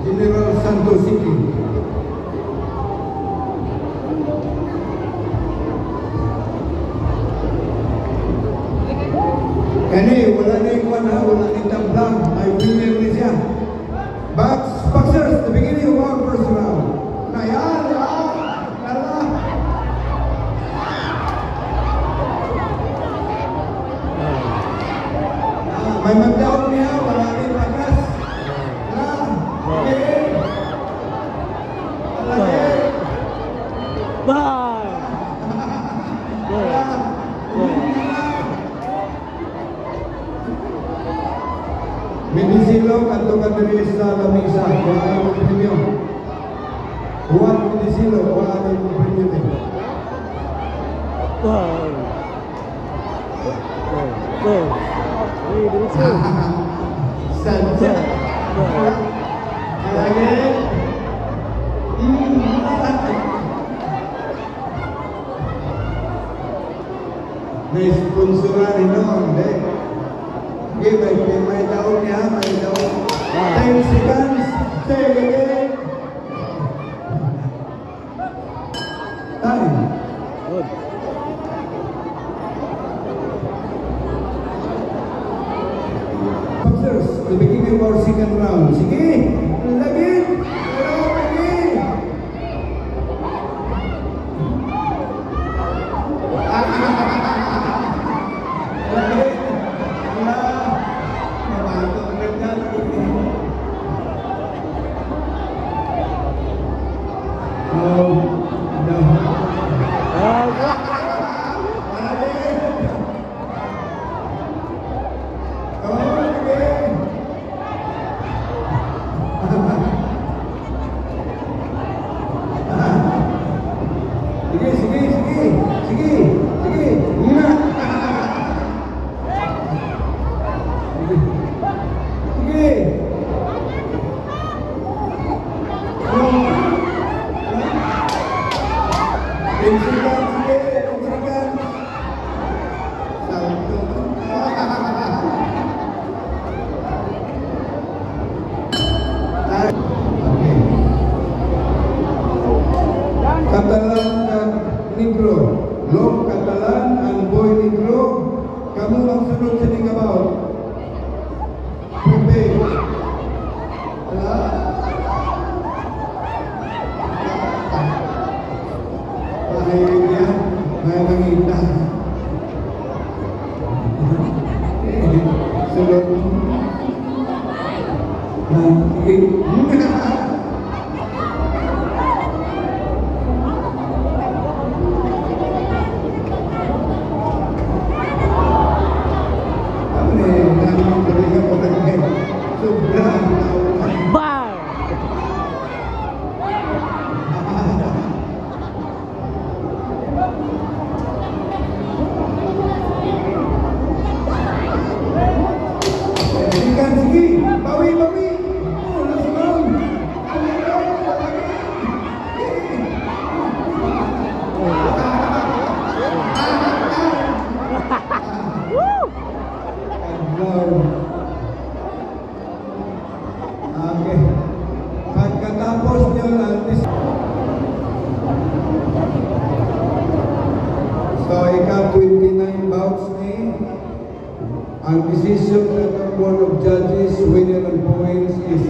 General Santos City. Kani, wala na yung wala na yung tablang. May winner na siya. Boxers, the beginning of our first round. Nayan, may mag-down niya, wala na yung bagas. Minisilo, kanto ka diri sa lamisa. Wala yung premium. Juan Minisilo, wala yung premium. Sansa. Lagi. May sponsoran rin noon, hindi. Okay, may daon niya, may daon. 10 seconds. Say again. Time. Good. Boxers, the beginning of our second round. Sige, lagi. Lagi. Catalan dan Negro, Long Catalan and Boy Negro, kamu ang sunod sa Ningabaw. Pepe. Mahilig yan, may mangita. Sunod. Bar! Sige, bawi. Oh, lasunod. Okay. Pagkatapos nyo so, ika-29 bouts ni ang decision ng Board of Judges, winner and points is